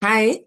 Hi,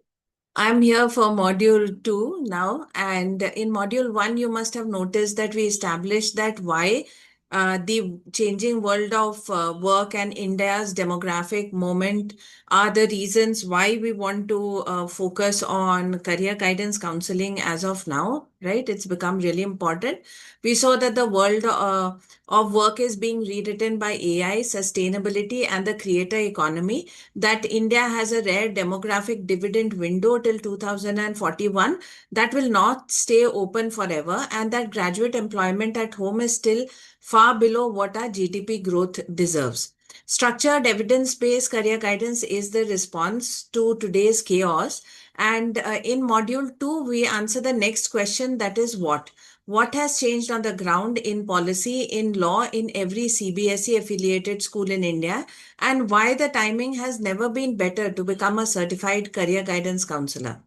I'm here for module 2 now. And in module 1, you must have noticed that we established that why the changing world of work and India's demographic moment are the reasons why we want to focus on career guidance counseling as of now, right? It's become really important. We saw that the world of work is being rewritten by AI, sustainability, and the creator economy, that India has a rare demographic dividend window till 2041 that will not stay open forever, and that graduate employment at home is still far below what our GDP growth deserves. Structured evidence based career guidance is the response to today's chaos. And in module 2, we answer the next question, that is what? What has changed on the ground in policy, in law, in every CBSE affiliated school in India, and why the timing has never been better to become a certified career guidance counselor.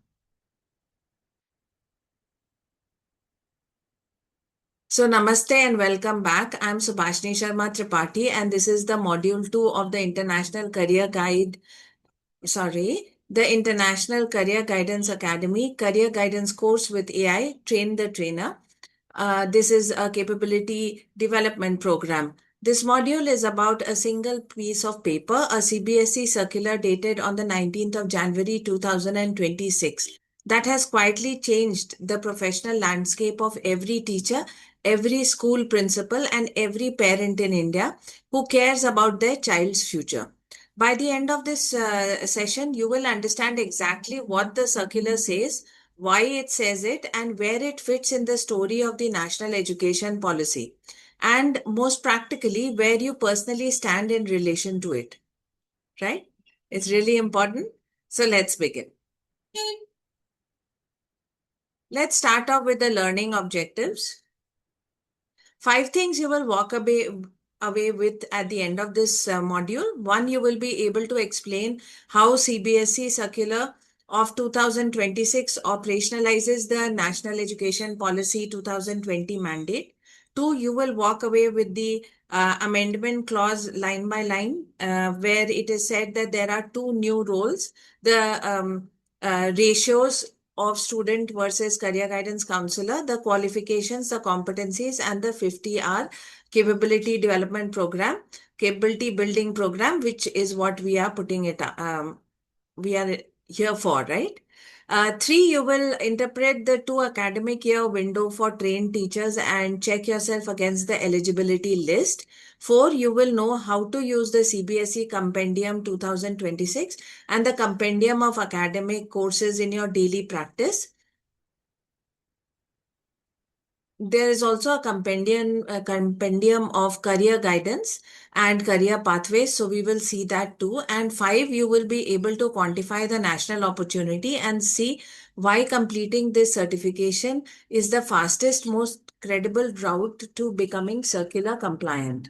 So, namaste and welcome back. I'm Subhashini Sharma Tripathi, and this is the module 2 of the the International Career Guidance Academy Career Guidance Course with AI, Train the Trainer. This is a capability development program. This module is about a single piece of paper, a CBSE circular dated on the 19th of January 2026, that has quietly changed the professional landscape of every teacher, every school principal, and every parent in India who cares about their child's future. By the end of this session, you will understand exactly what the circular says, why it says it, and where it fits in the story of the national education policy, and most practically, where you personally stand in relation to it, right? It's really important. So let's begin. Let's start off with the learning objectives. 5 things you will walk away with at the end of this module. One, you will be able to explain how CBSE circular of 2026 operationalizes the National Education Policy 2020 mandate. Two, you will walk away with the amendment clause line by line, where it is said that there are two new roles, the ratios of student versus career guidance counselor, the qualifications, the competencies, and the 50-hour capability development program, capability building program, which is what we are putting it, we are here for, right? Three, you will interpret the 2 academic year window for trained teachers and check yourself against the eligibility list. Four, you will know how to use the CBSE Compendium 2026 and the Compendium of academic courses in your daily practice. There is also a compendium of career guidance and career pathways. So we will see that too. And 5, you will be able to quantify the national opportunity and see why completing this certification is the fastest, most credible route to becoming circular compliant.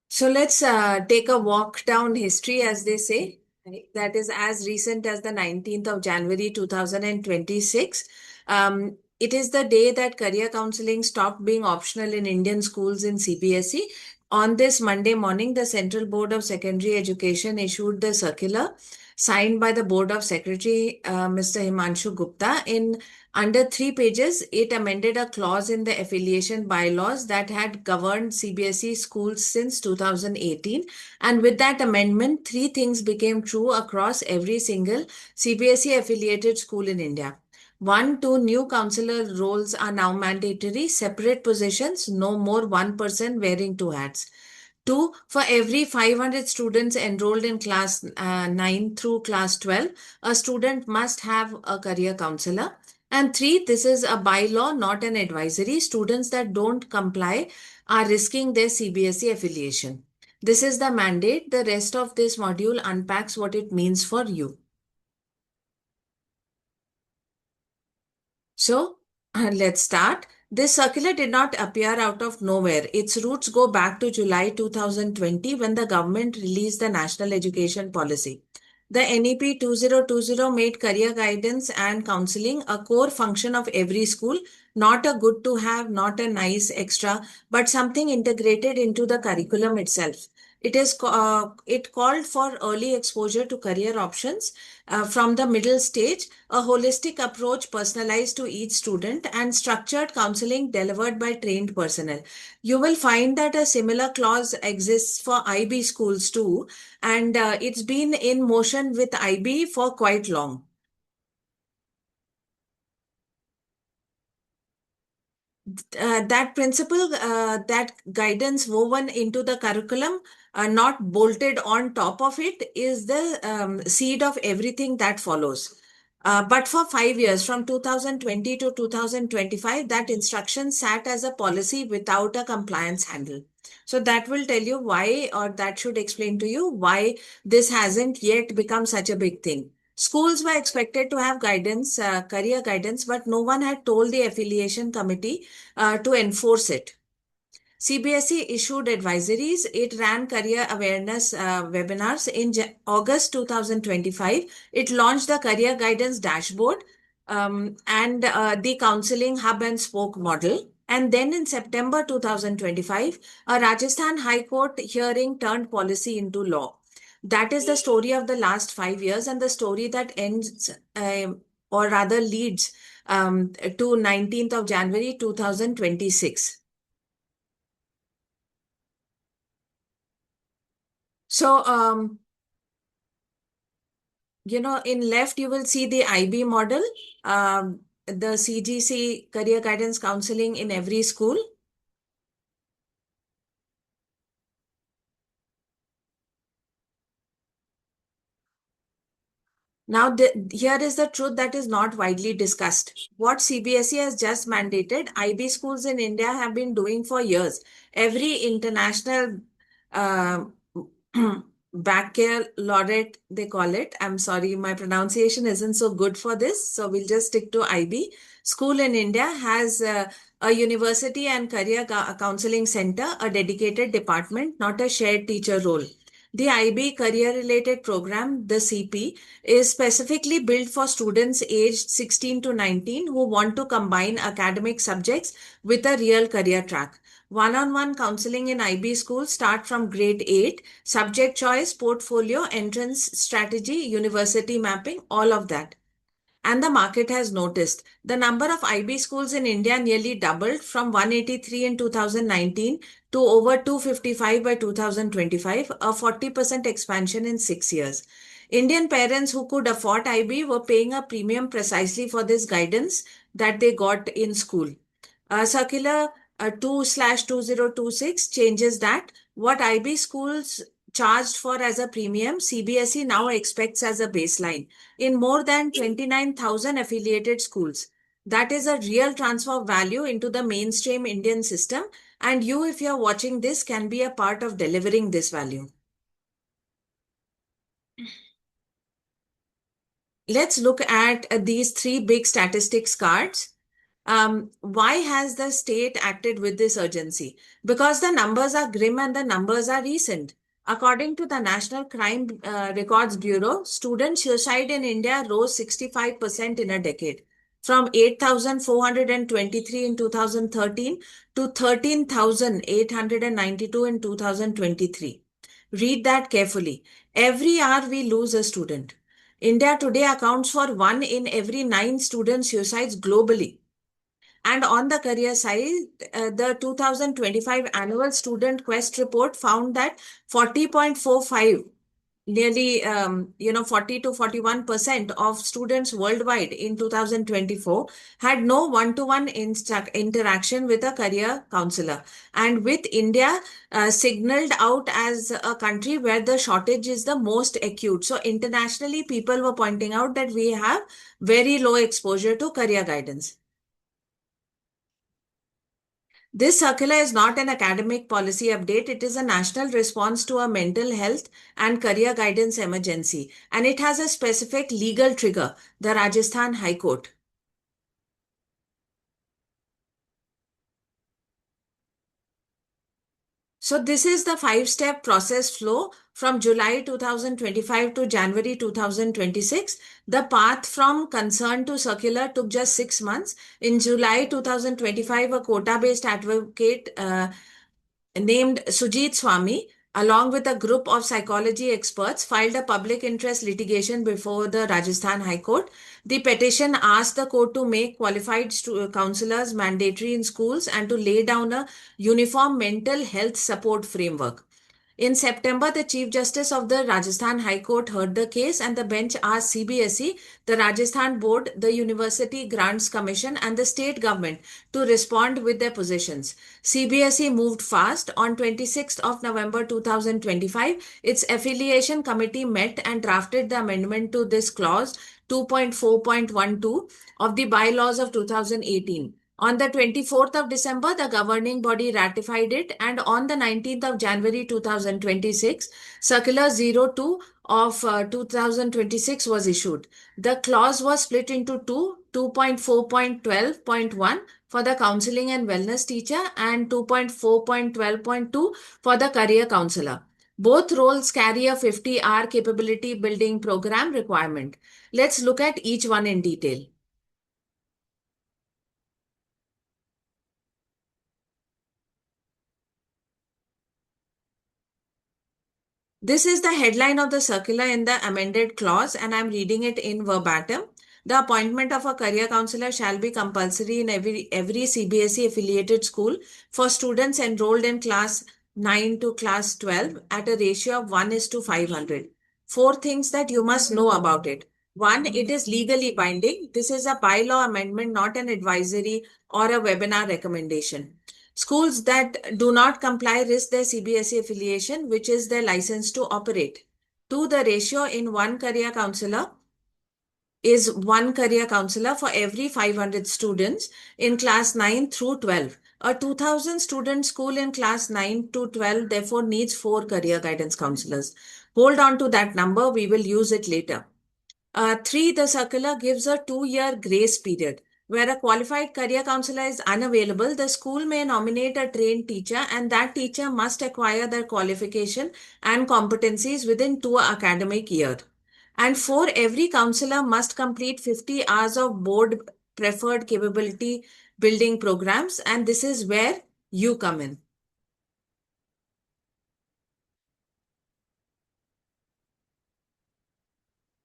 So let's take a walk down history, as they say. Right? That is as recent as the 19th of January 2026. It is the day that career counseling stopped being optional in Indian schools in CBSE. On this Monday morning, the Central Board of Secondary Education issued the circular signed by the Board of Secretary, Mr. Himanshu Gupta. In under 3 pages, it amended a clause in the affiliation bylaws that had governed CBSE schools since 2018. And with that amendment, 3 things became true across every single CBSE affiliated school in India. 1, 2, new counselor roles are now mandatory, separate positions, no more one person wearing 2 hats. 2, for every 500 students enrolled in class 9 through class 12, a student must have a career counselor. And 3, this is a bylaw, not an advisory. Students that don't comply are risking their CBSE affiliation. This is the mandate. The rest of this module unpacks what it means for you. So let's start. This circular did not appear out of nowhere. Its roots go back to July 2020 when the government released the National Education Policy. The NEP 2020 made career guidance and counseling a core function of every school, not a good to have, not a nice extra, but something integrated into the curriculum itself. It called for early exposure to career options from the middle stage, a holistic approach personalized to each student, and structured counseling delivered by trained personnel. You will find that a similar clause exists for IB schools too, and it's been in motion with IB for quite long. That principle, that guidance woven into the curriculum, not bolted on top of it, is the seed of everything that follows. But for 5 years, from 2020 to 2025, that instruction sat as a policy without a compliance handle. So that will tell you why, or that should explain to you why this hasn't yet become such a big thing. Schools were expected to have guidance, career guidance, but no one had told the affiliation committee to enforce it. CBSE issued advisories. It ran career awareness webinars. In August 2025, it launched the Career Guidance Dashboard and the Counseling Hub and Spoke model. And then in September 2025, a Rajasthan High Court hearing turned policy into law. That is the story of the last 5 years, and the story that ends, or rather leads, to 19th of January 2026. So, in left, you will see the IB model, the CGC Career Guidance Counseling in every school. Now, here is the truth that is not widely discussed. What CBSE has just mandated, IB schools in India have been doing for years. Every international uh, baccalaureate, they call it. I'm sorry, my pronunciation isn't so good for this, so we'll just stick to IB. School in India has a university and career counseling center, a dedicated department, not a shared teacher role. The IB career related program, the CP, is specifically built for students aged 16 to 19 who want to combine academic subjects with a real career track. One-on-one counseling in IB schools start from grade 8, subject choice, portfolio, entrance strategy, university mapping, all of that. And the market has noticed. The number of IB schools in India nearly doubled from 183 in 2019 to over 255 by 2025, a 40% expansion in 6 years. Indian parents who could afford IB were paying a premium precisely for this guidance that they got in school. Circular 2/2026 changes that. What IB schools charged for as a premium, CBSE now expects as a baseline in more than 29,000 affiliated schools. That is a real transfer of value into the mainstream Indian system. And you, if you're watching this, can be a part of delivering this value. Let's look at these three big statistics cards. Why has the state acted with this urgency? Because the numbers are grim and the numbers are recent. According to the National Crime Records Bureau, student suicide in India rose 65% in a decade, from 8,423 in 2013 to 13,892 in 2023. Read that carefully. Every hour we lose a student. India today accounts for 1 in every 9 student suicides globally. And on the career side, the 2025 annual Student Quest report found that 40.45, nearly 40 to 41% of students worldwide in 2024 had no one-to-one interaction with a career counselor. And with India signaled out as a country where the shortage is the most acute. So internationally, people were pointing out that we have very low exposure to career guidance. This circular is not an academic policy update. It is a national response to a mental health and career guidance emergency. And it has a specific legal trigger, the Rajasthan High Court. So this is the 5-step process flow from July 2025 to January 2026. The path from concern to circular took just 6 months. In July 2025, a quota-based advocate named Sujit Swami along with a group of psychology experts, filed a public interest litigation before the Rajasthan High Court. The petition asked the court to make qualified counselors mandatory in schools and to lay down a uniform mental health support framework. In September, the Chief Justice of the Rajasthan High Court heard the case, and the bench asked CBSE, the Rajasthan Board, the University Grants Commission, and the state government to respond with their positions. CBSE moved fast. On 26th of November 2025, its affiliation committee met and drafted the amendment to this clause 2.4.12 of the bylaws of 2018. On the 24th of December, the governing body ratified it, and on the 19th of January 2026, Circular 02 of 2026 was issued. The clause was split into 2.4.12.1 for the counseling and wellness teacher and 2.4.12.2 for the career counselor. Both roles carry a 50-hour capability building program requirement. Let's look at each one in detail. This is the headline of the circular in the amended clause, and I'm reading it in verbatim. The appointment of a career counselor shall be compulsory in every CBSE affiliated school for students enrolled in class 9 to class 12 at a ratio of 1 is to 500. Four things that you must know about it. One, it is legally binding. This is a bylaw amendment, not an advisory or a webinar recommendation. Schools that do not comply risk their CBSE affiliation, which is their license to operate. Two, the ratio in one career counselor is one career counselor for every 500 students in class 9 through 12. A 2000 student school in class 9 to 12 therefore needs 4 career guidance counselors. Hold on to that number, we will use it later. Three, the circular gives a 2-year grace period. Where a qualified career counselor is unavailable, the school may nominate a trained teacher, and that teacher must acquire their qualification and competencies within 2 academic years. And four, every counselor must complete 50 hours of board preferred capability building programs, and this is where you come in.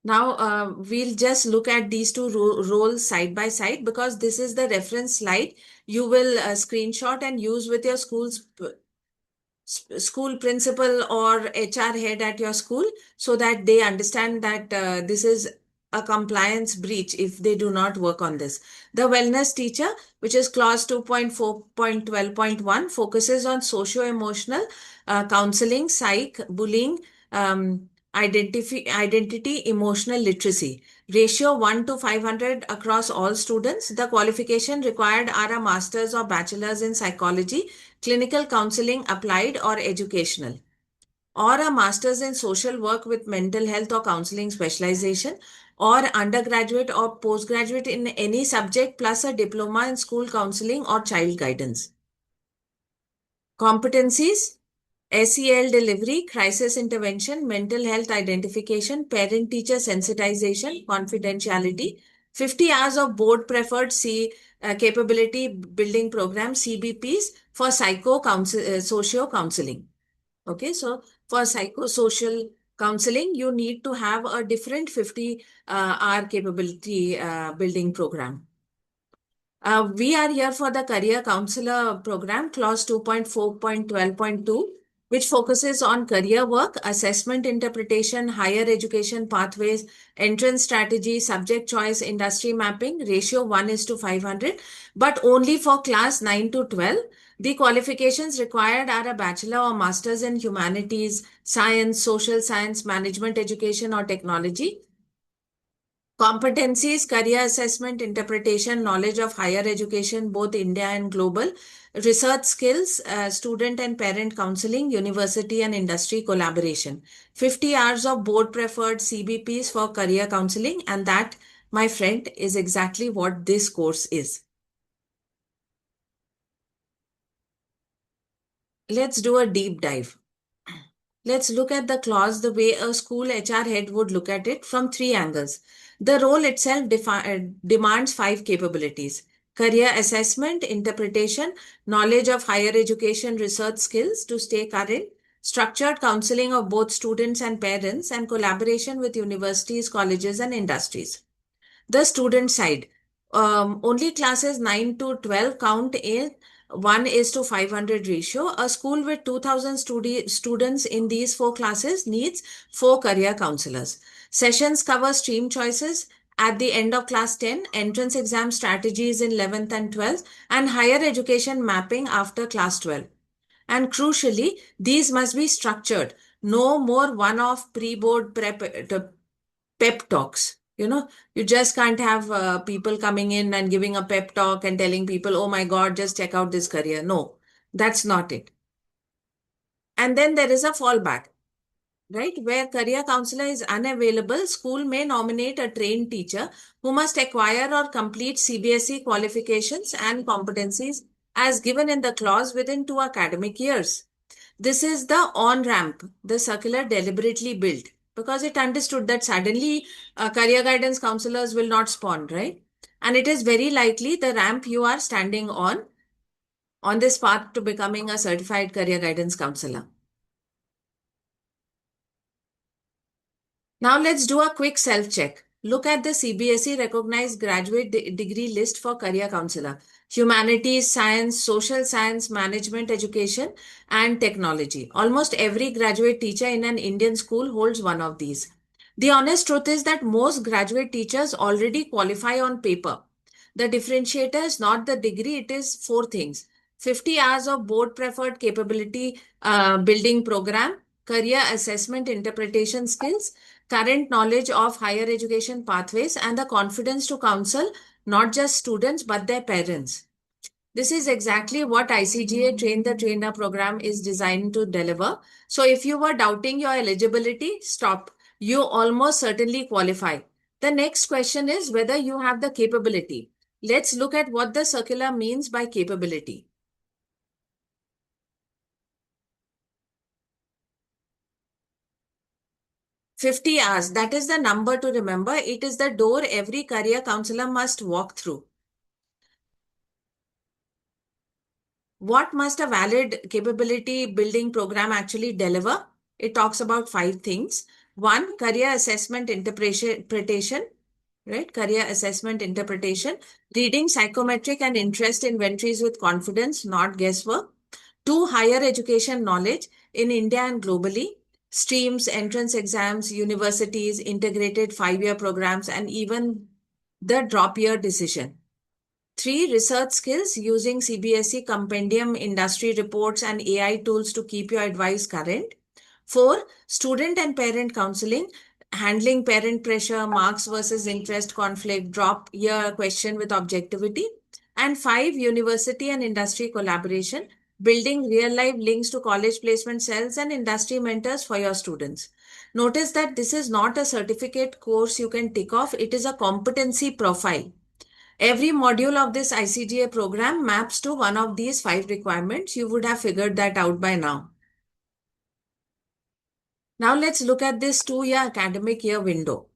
Now, we'll just look at these two roles side by side because this is the reference slide you will screenshot and use with your school principal or HR head at your school so that they understand that this is a compliance breach if they do not work on this. The wellness teacher, which is clause 2.4.12.1, focuses on socio-emotional counseling, psych, bullying, identity, emotional literacy. Ratio 1 to 500 across all students. The qualification required are a master's or bachelor's in psychology, clinical counseling, applied or educational, or a master's in social work with mental health or counseling specialization, or undergraduate or postgraduate in any subject plus a diploma in school counseling or child guidance. Competencies: SEL delivery, crisis intervention, mental health identification, parent-teacher sensitization, confidentiality, 50 hours of board-preferred capability building program, CBPs, for socio counseling. Okay, so for psychosocial counseling, you need to have a different 50-hour capability building program. We are here for the Career Counselor program, clause 2.4.12.2, which focuses on career work, assessment interpretation, higher education pathways, entrance strategy, subject choice, industry mapping, ratio 1 is to 500, but only for class 9 to 12. The qualifications required are a bachelor or master's in humanities, science, social science, management education, or technology. Competencies: career assessment, interpretation, knowledge of higher education, both India and global, research skills, student and parent counseling, university and industry collaboration. 50 hours of board preferred CBPs for career counseling, and that, my friend, is exactly what this course is. Let's do a deep dive. Let's look at the clause the way a school HR head would look at it from 3 angles. The role itself demands 5 capabilities: career assessment, interpretation, knowledge of higher education research skills to stay current, structured counseling of both students and parents, and collaboration with universities, colleges, and industries. The student side, only classes 9 to 12 count in 1:500 ratio. A school with 2,000 students in these four classes needs four career counselors. Sessions cover stream choices at the end of class 10, entrance exam strategies in 11th and 12th, and higher education mapping after class 12. And crucially, these must be structured. No more one-off pre-board pep talks. You just can't have people coming in and giving a pep talk and telling people, oh my God, just check out this career. No, that's not it. And then there is a fallback, right? Where career counselor is unavailable, school may nominate a trained teacher who must acquire or complete CBSE qualifications and competencies as given in the clause within 2 academic years. This is the on-ramp the circular deliberately built because it understood that suddenly career guidance counselors will not spawn, right? And it is very likely the ramp you are standing on this path to becoming a certified career guidance counselor. Now let's do a quick self-check. Look at the CBSE recognized graduate degree list for career counselor. Humanities, science, social science, management education, and technology. Almost every graduate teacher in an Indian school holds one of these. The honest truth is that most graduate teachers already qualify on paper. The differentiator is not the degree, it is four things. 50 hours of board preferred capability building program, career assessment interpretation skills, current knowledge of higher education pathways, and the confidence to counsel not just students but their parents. This is exactly what ICGA Train the Trainer program is designed to deliver. So if you were doubting your eligibility, stop. You almost certainly qualify. The next question is whether you have the capability. Let's look at what the circular means by capability. 50 hours, that is the number to remember. It is the door every career counselor must walk through. What must a valid capability building program actually deliver? It talks about 5 things. One, career assessment interpretation, right? Career assessment interpretation, reading psychometric and interest inventories with confidence, not guesswork. Two, higher education knowledge in India and globally, streams, entrance exams, universities, integrated 5-year programs, and even the drop year decision. 3, research skills using CBSE Compendium, industry reports, and AI tools to keep your advice current. 4, student and parent counseling, handling parent pressure, marks versus interest conflict, drop year question with objectivity. And 5, university and industry collaboration, building real life links to college placement cells and industry mentors for your students. Notice that this is not a certificate course you can tick off, it is a competency profile. Every module of this ICGA program maps to one of these 5 requirements. You would have figured that out by now. Now let's look at this 2-year academic year window.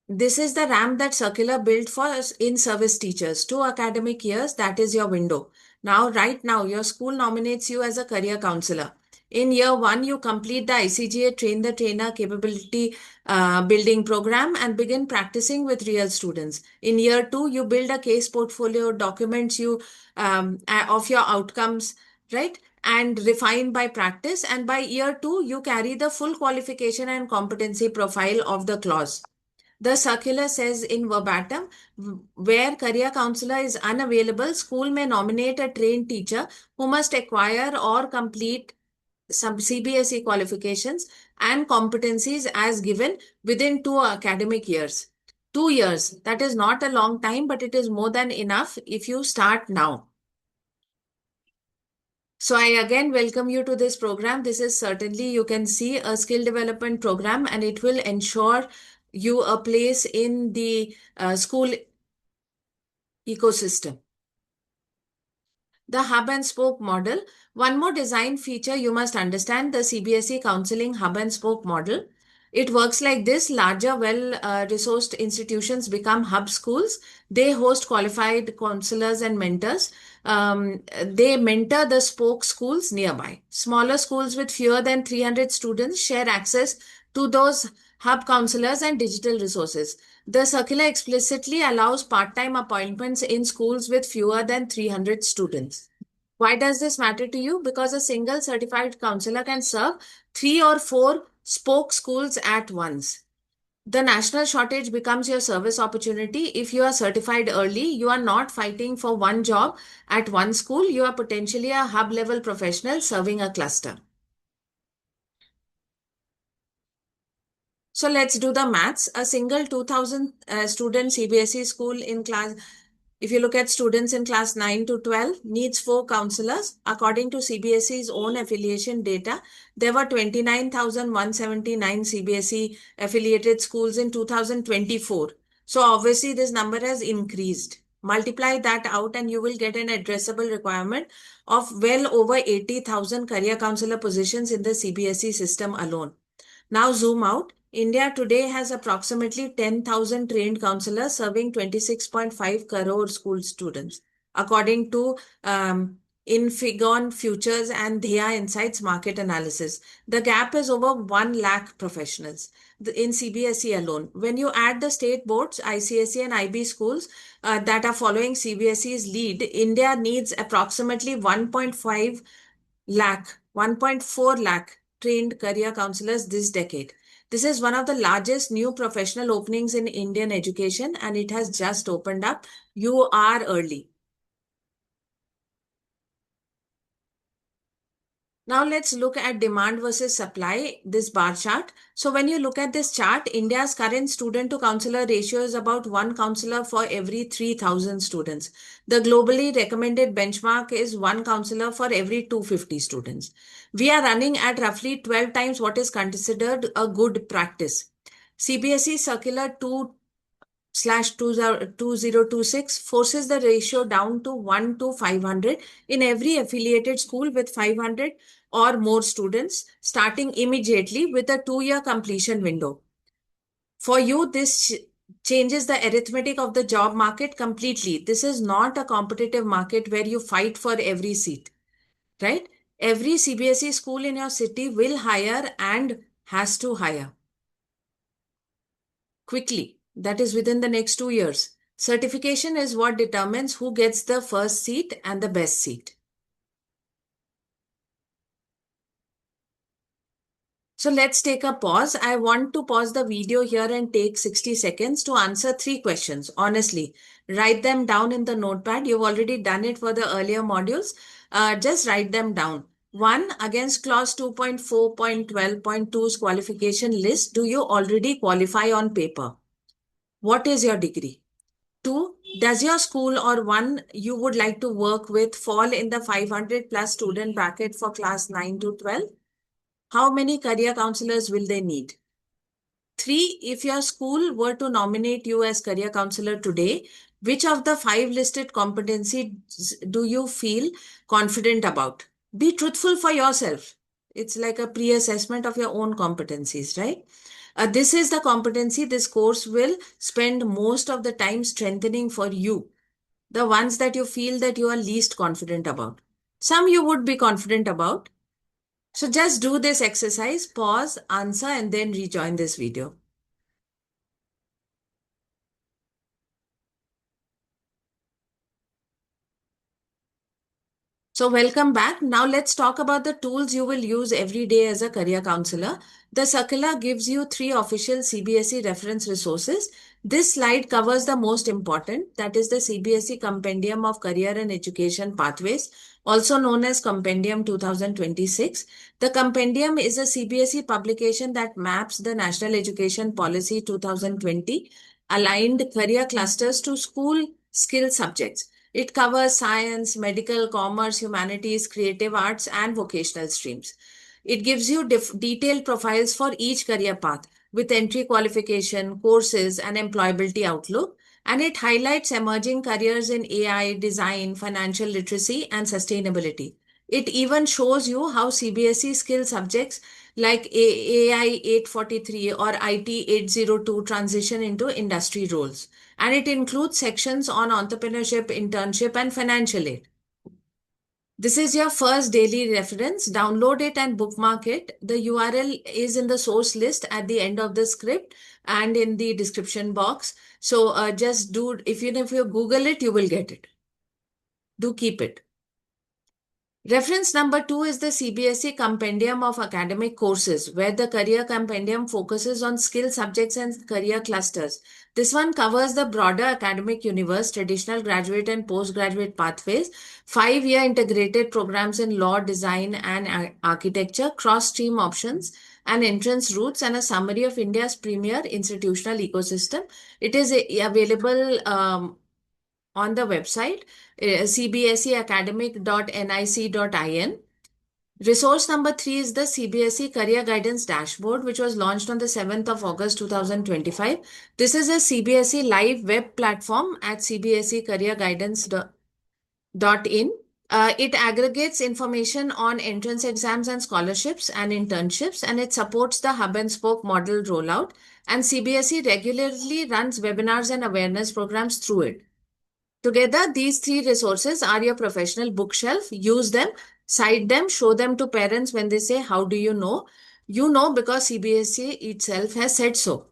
This is the ramp that circular built for in-service teachers. 2 academic years, that is your window. Now, right now, your school nominates you as a career counselor. In year 1, you complete the ICGA Train the Trainer capability building program and begin practicing with real students. In year 2, you build a case portfolio, documents you of your outcomes, right? And refine by practice. And by year 2, you carry the full qualification and competency profile of the clause. The circular says in verbatim, where career counselor is unavailable, school may nominate a trained teacher who must acquire or complete some CBSE qualifications and competencies as given within 2 academic years. 2 years, that is not a long time, but it is more than enough if you start now. So I again welcome you to this program. This is certainly, you can see, a skill development program, and it will ensure you a place in the school ecosystem. The hub and spoke model. One more design feature you must understand, the CBSE counseling hub and spoke model. It works like this. Larger, well-resourced institutions become hub schools. They host qualified counselors and mentors. They mentor the spoke schools nearby. Smaller schools with fewer than 300 students share access to those hub counselors and digital resources. The circular explicitly allows part-time appointments in schools with fewer than 300 students. Why does this matter to you? Because a single certified counselor can serve 3 or 4 spoke schools at once. The national shortage becomes your service opportunity. If you are certified early, you are not fighting for one job at one school. You are potentially a hub level professional serving a cluster. So let's do the maths. A single 2000 student CBSE school in class, if you look at students in class 9 to 12, needs 4 counselors. According to CBSE's own affiliation data, there were 29,179 CBSE affiliated schools in 2024. So obviously this number has increased. Multiply that out and you will get an addressable requirement of well over 80,000 career counselor positions in the CBSE system alone. Now zoom out. India today has approximately 10,000 trained counselors serving 26.5 crore school students, according to Infigon Futures and Dhya Insights market analysis. The gap is over 1 lakh professionals in CBSE alone. When you add the state boards, ICSE and IB schools that are following CBSE's lead, India needs approximately 1.4 lakh trained career counselors this decade. This is one of the largest new professional openings in Indian education, and it has just opened up. You are early. Now let's look at demand versus supply, this bar chart. So when you look at this chart, India's current student to counselor ratio is about 1 counselor for every 3,000 students. The globally recommended benchmark is 1 counselor for every 250 students. We are running at roughly 12 times what is considered a good practice. CBSE Circular 2/2026 forces the ratio down to 1 to 500 in every affiliated school with 500 or more students, starting immediately with a 2-year completion window. For you, this changes the arithmetic of the job market completely. This is not a competitive market where you fight for every seat, right? Every CBSE school in your city will hire and has to hire quickly. That is within the next 2 years. Certification is what determines who gets the first seat and the best seat. So let's take a pause. I want to pause the video here and take 60 seconds to answer 3 questions. Honestly, write them down in the notepad. You've already done it for the earlier modules. Just write them down. 1. Against clause 2.4.12.2's qualification list, do you already qualify on paper? What is your degree? 2. Does your school or one you would like to work with fall in the 500 plus student bracket for class 9 to 12? How many career counselors will they need? 3. If your school were to nominate you as career counselor today, which of the 5 listed competencies do you feel confident about? Be truthful for yourself. It's like a pre-assessment of your own competencies, right? This is the competency this course will spend most of the time strengthening for you. The ones that you feel that you are least confident about. Some you would be confident about. So just do this exercise, pause, answer, and then rejoin this video. So welcome back. Now let's talk about the tools you will use every day as a career counselor. The circular gives you 3 official CBSE reference resources. This slide covers the most important, that is the CBSE Compendium of Career and Education Pathways, also known as Compendium 2026. The Compendium is a CBSE publication that maps the National Education Policy 2020 aligned career clusters to school skill subjects. It covers science, medical, commerce, humanities, creative arts, and vocational streams. It gives you detailed profiles for each career path with entry qualification, courses, and employability outlook. And it highlights emerging careers in AI, design, financial literacy, and sustainability. It even shows you how CBSE skill subjects like AI 843 or IT 802 transition into industry roles. And it includes sections on entrepreneurship, internship, and financial aid. This is your first daily reference. Download it and bookmark it. The URL is in the source list at the end of the script and in the description box. So just do, if you Google it, you will get it. Do keep it. Reference number 2 is the CBSE Compendium of Academic Courses, where the Career Compendium focuses on skill subjects and career clusters. This one covers the broader academic universe, traditional graduate and postgraduate pathways, 5-year integrated programs in law, design, and architecture, cross-stream options, and entrance routes, and a summary of India's premier institutional ecosystem. It is available on the website cbseacademic.nic.in. Resource number 3 is the CBSE Career Guidance Dashboard, which was launched on the 7th of August 2025. This is a CBSE live web platform at cbsecareerguidance.in. It aggregates information on entrance exams and scholarships and internships, and it supports the hub and spoke model rollout. And CBSE regularly runs webinars and awareness programs through it. Together, these 3 resources are your professional bookshelf. Use them, cite them, show them to parents when they say, how do you know? You know because CBSE itself has said so.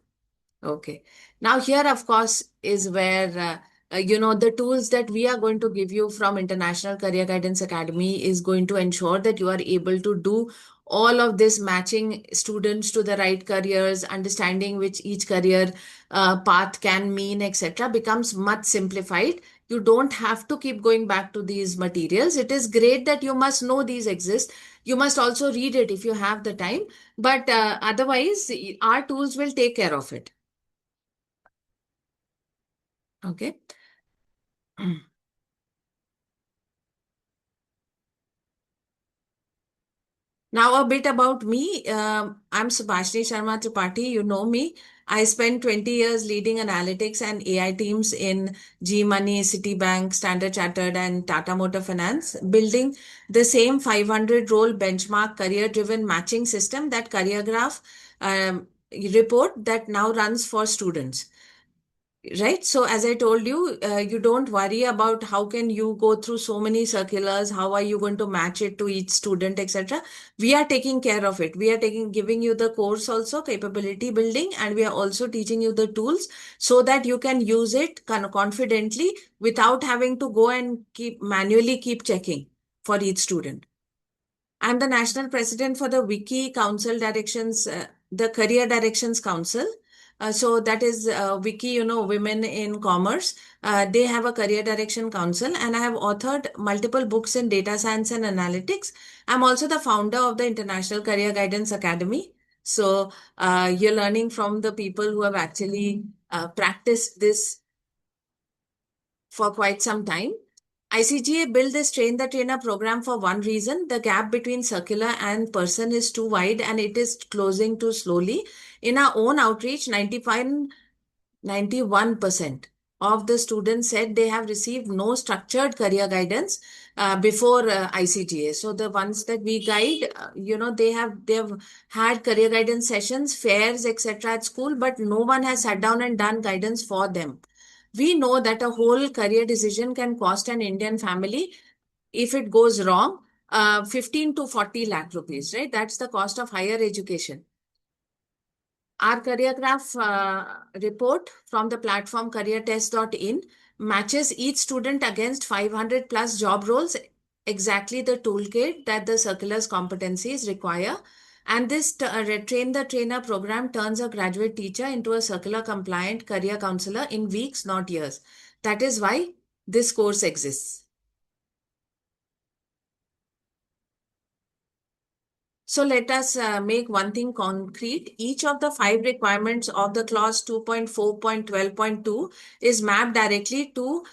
Okay. Now here, of course, is where, the tools that we are going to give you from International Career Guidance Academy is going to ensure that you are able to do all of this, matching students to the right careers, understanding which each career path can mean, etc., becomes much simplified. You don't have to keep going back to these materials. It is great that you must know these exist. You must also read it if you have the time. But otherwise, our tools will take care of it. Okay. Now a bit about me. I'm Subhashini Sharma Tripathi. You know me. I spent 20 years leading analytics and AI teams in G Money, Citibank, Standard Chartered, and Tata Motor Finance, building the same 500 role benchmark career-driven matching system, that Career Graph report that now runs for students. Right. So as I told you, you don't worry about how can you go through so many circulars, how are you going to match it to each student, etc. We are taking care of it. We are giving you the course also, capability building, and we are also teaching you the tools so that you can use it confidently without having to go and manually keep checking for each student. I'm the national president for the Wiki Council Directions, the Career Directions Council. So that is Wiki, Women in Commerce. They have a career direction council, and I have authored multiple books in data science and analytics. I'm also the founder of the International Career Guidance Academy. So you're learning from the people who have actually practiced this for quite some time. ICGA built this train the trainer program for one reason. The gap between circular and person is too wide, and it is closing too slowly. In our own outreach, 91% of the students said they have received no structured career guidance before ICGA. So the ones that we guide, they have had career guidance sessions, fairs, etc. at school, but no one has sat down and done guidance for them. We know that a whole career decision can cost an Indian family, if it goes wrong, 15 to 40 lakh rupees, right? That's the cost of higher education. Our career graph report from the platform careertest.in matches each student against 500 plus job roles, exactly the toolkit that the circular's competencies require. And this Train the Trainer program turns a graduate teacher into a circular compliant career counselor in weeks, not years. That is why this course exists. So let us make one thing concrete. Each of the 5 requirements of the clause 2.4.12.2 is mapped directly to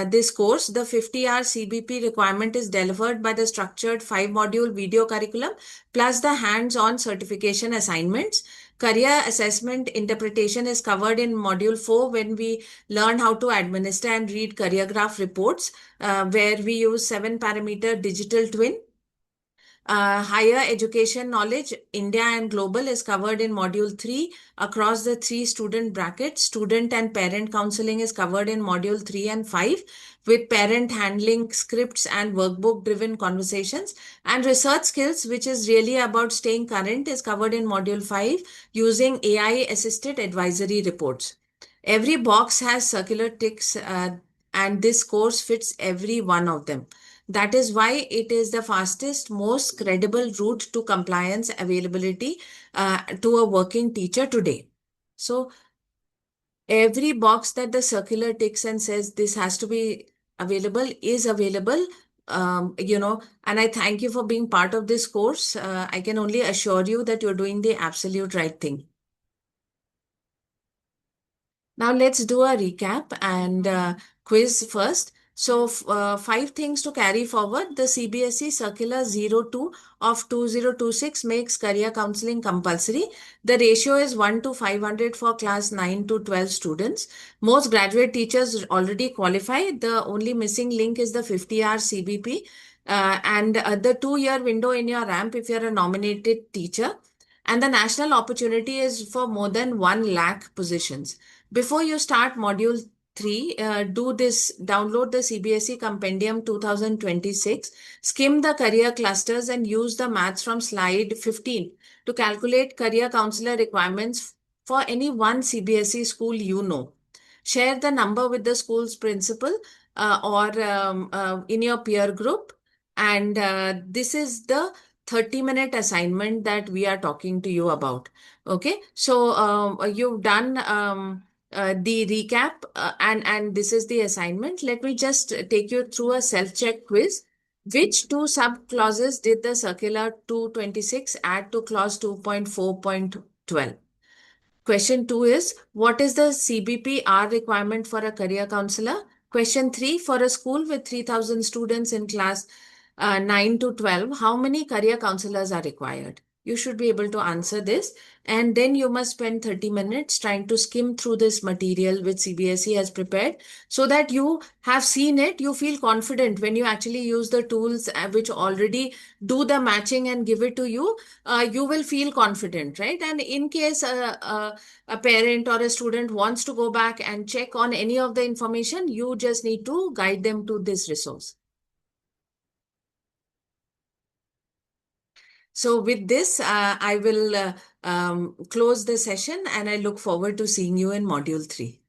this course. The 50-hour CBP requirement is delivered by the structured 5-module video curriculum plus the hands-on certification assignments. Career assessment interpretation is covered in module 4 when we learn how to administer and read career graph reports, where we use 7-parameter digital twin. Higher education knowledge, India and global, is covered in module 3 across the 3 student brackets. Student and parent counseling is covered in module 3 and 5, with parent handling scripts and workbook driven conversations. And research skills, which is really about staying current, is covered in module 5 using AI assisted advisory reports. Every box has circular ticks, and this course fits every one of them. That is why it is the fastest, most credible route to compliance availability to a working teacher today. So every box that the circular ticks and says this has to be available is available. And I thank you for being part of this course. I can only assure you that you're doing the absolute right thing. Now let's do a recap and quiz first. So, 5 things to carry forward. The CBSE Circular 02 of 2026 makes career counseling compulsory. The ratio is 1 to 500 for class 9 to 12 students. Most graduate teachers already qualify. The only missing link is the 50-hour CBP and the 2-year window in your ramp if you're a nominated teacher. And the national opportunity is for more than 1 lakh positions. Before you start module 3, do this, download the CBSE Compendium 2026, skim the career clusters and use the maths from slide 15 to calculate career counselor requirements for any one CBSE school you know. Share the number with the school's principal or in your peer group. And this is the 30-minute assignment that we are talking to you about. Okay, so you've done the recap and this is the assignment. Let me just take you through a self-check quiz. Which two sub-clauses did the circular 226 add to clause 2.4.12? Question 2 is, what is the CBPR requirement for a career counselor? Question 3, for a school with 3,000 students in class 9 to 12, how many career counselors are required? You should be able to answer this. And then you must spend 30 minutes trying to skim through this material which CBSE has prepared so that you have seen it. You feel confident when you actually use the tools which already do the matching and give it to you. You will feel confident, right? And in case a parent or a student wants to go back and check on any of the information, you just need to guide them to this resource. So with this, I will close the session and I look forward to seeing you in module 3.